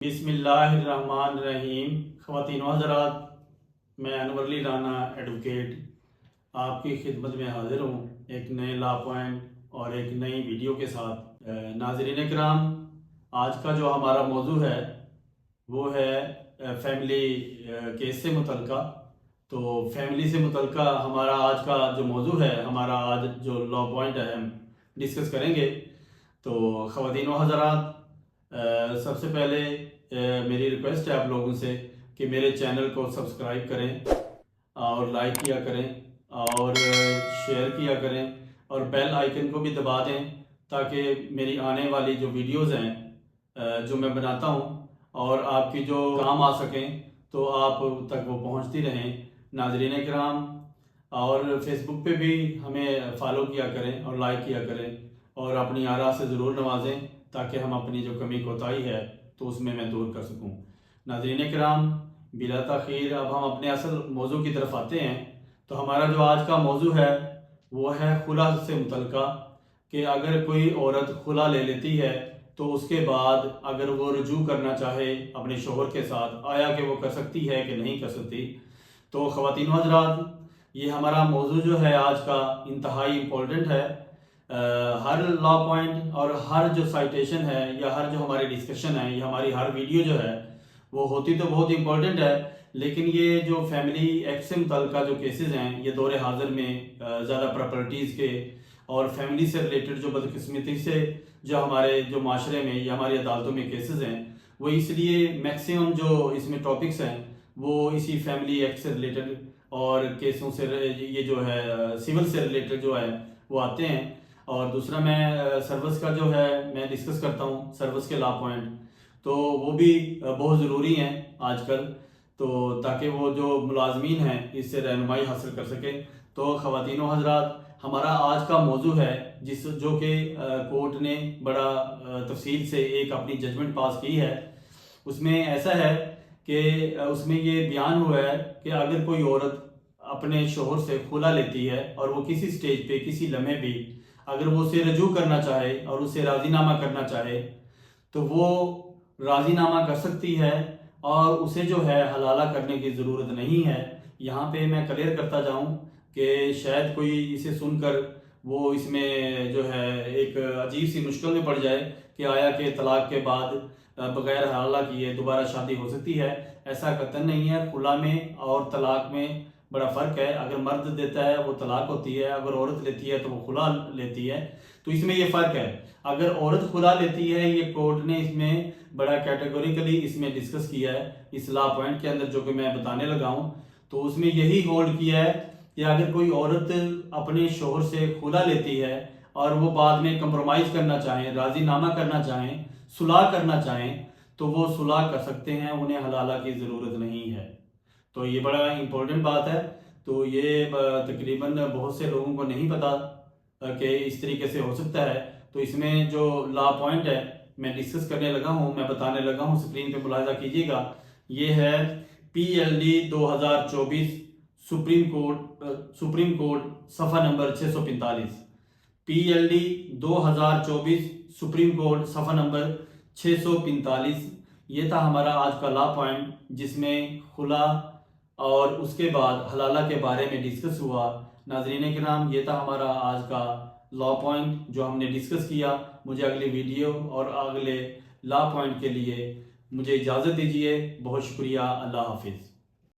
بسم اللہ الرحمن الرحیم۔ خواتین و حضرات، میں انور علی رانا ایڈوکیٹ آپ کی خدمت میں حاضر ہوں ایک نئے لا پوائنٹ اور ایک نئی ویڈیو کے ساتھ۔ ناظرین کرام، آج کا جو ہمارا موضوع ہے وہ ہے فیملی کیس سے متعلقہ۔ تو فیملی سے متعلقہ ہمارا آج کا جو موضوع ہے، ہمارا آج جو لا پوائنٹ ہے ہم ڈسکس کریں گے۔ تو خواتین و حضرات، سب سے پہلے میری ریکویسٹ ہے آپ لوگوں سے کہ میرے چینل کو سبسکرائب کریں اور لائک کیا کریں اور شیئر کیا کریں اور بیل آئیکن کو بھی دبا دیں تاکہ میری آنے والی جو ویڈیوز ہیں جو میں بناتا ہوں اور آپ کی جو کام آ سکیں تو آپ تک وہ پہنچتی رہیں۔ ناظرین کرام، اور فیس بک پہ بھی ہمیں فالو کیا کریں اور لائک کیا کریں اور اپنی آراء سے ضرور نوازیں تاکہ ہم اپنی جو کمی کوتاہی ہے تو اس میں دور کر سکوں۔ ناظرین کرام، بلا تاخیر اب ہم اپنے اصل موضوع کی طرف آتے ہیں۔ تو ہمارا جو آج کا موضوع ہے وہ ہے خلا سے متعلقہ، کہ اگر کوئی عورت خلا لے لیتی ہے تو اس کے بعد اگر وہ رجوع کرنا چاہے اپنے شوہر کے ساتھ، آیا کہ وہ کر سکتی ہے کہ نہیں کر سکتی۔ تو خواتین و حضرات، یہ ہمارا موضوع جو ہے آج کا انتہائی امپورٹنٹ ہے۔ ہر لا پوائنٹ اور ہر جو سائٹیشن ہے یا ہر جو ہماری ڈسکشن ہے یا ہماری ہر ویڈیو جو ہے وہ ہوتی تو بہت امپورٹنٹ ہے، لیکن یہ جو فیملی ایکٹ سے متعلقہ جو کیسز ہیں یہ دور حاضر میں زیادہ پراپرٹیز کے اور فیملی سے ریلیٹڈ جو بدقسمتی سے جو ہمارے جو معاشرے میں یا ہماری عدالتوں میں کیسز ہیں، وہ اس لیے میکسیمم جو اس میں ٹاپکس ہیں وہ اسی فیملی ایکٹ سے ریلیٹڈ اور کیسوں سے یہ جو ہے سول سے ریلیٹڈ جو ہے وہ آتے ہیں۔ اور دوسرا میں سروس کا جو ہے میں ڈسکس کرتا ہوں، سروس کے لا پوائنٹ، تو وہ بھی بہت ضروری ہیں آج کل، تو تاکہ وہ جو ملازمین ہیں اس سے رہنمائی حاصل کر سکیں۔ تو خواتین و حضرات، ہمارا آج کا موضوع ہے جو کہ کورٹ نے بڑا تفصیل سے ایک اپنی ججمنٹ پاس کی ہے۔ اس میں ایسا ہے کہ اس میں یہ بیان ہوا ہے کہ اگر کوئی عورت اپنے شوہر سے خلا لیتی ہے اور وہ کسی سٹیج پہ کسی لمحے بھی اگر وہ اسے رجوع کرنا چاہے اور اسے راضی نامہ کرنا چاہے تو وہ راضی نامہ کر سکتی ہے اور اسے جو ہے حلالہ کرنے کی ضرورت نہیں ہے۔ یہاں پہ میں کلیئر کرتا جاؤں کہ شاید کوئی اسے سن کر وہ اس میں جو ہے ایک عجیب سی مشکل میں پڑ جائے کہ آیا کہ طلاق کے بعد بغیر حلالہ کیے دوبارہ شادی ہو سکتی ہے۔ ایسا قطعاً نہیں ہے۔ خلا میں اور طلاق میں بڑا فرق ہے۔ اگر مرد دیتا ہے وہ طلاق ہوتی ہے، اگر عورت لیتی ہے تو وہ خلا لیتی ہے، تو اس میں یہ فرق ہے۔ اگر عورت خلا لیتی ہے، یہ کورٹ نے اس میں بڑا کیٹیگوریکلی اس میں ڈسکس کیا ہے اس لا پوائنٹ کے اندر جو کہ میں بتانے لگا ہوں، تو اس میں یہی ہولڈ کیا ہے کہ اگر کوئی عورت اپنے شوہر سے خلا لیتی ہے اور وہ بعد میں کمپرومائز کرنا چاہیں، راضی نامہ کرنا چاہیں، صلح کرنا چاہیں تو وہ صلح کر سکتے ہیں، انہیں حلالہ کی ضرورت نہیں ہے۔ تو یہ بڑا امپورٹنٹ بات ہے۔ تو یہ تقریباً بہت سے لوگوں کو نہیں پتا کہ اس طریقے سے ہو سکتا ہے۔ تو اس میں جو لا پوائنٹ ہے میں ڈسکس کرنے لگا ہوں، میں بتانے لگا ہوں، سکرین پہ ملاحظہ کیجیے گا۔ یہ ہے PLD 2024 سپریم کورٹ صفحہ نمبر 645۔ PLD 2024 سپریم کورٹ صفحہ نمبر 645۔ یہ تھا ہمارا آج کا لا پوائنٹ جس میں خلا اور اس کے بعد حلالہ کے بارے میں ڈسکس ہوا۔ ناظرین کرام، یہ تھا ہمارا آج کا لا پوائنٹ جو ہم نے ڈسکس کیا۔ مجھے اگلی ویڈیو اور اگلے لا پوائنٹ کے لیے مجھے اجازت دیجیے۔ بہت شکریہ۔ اللہ حافظ۔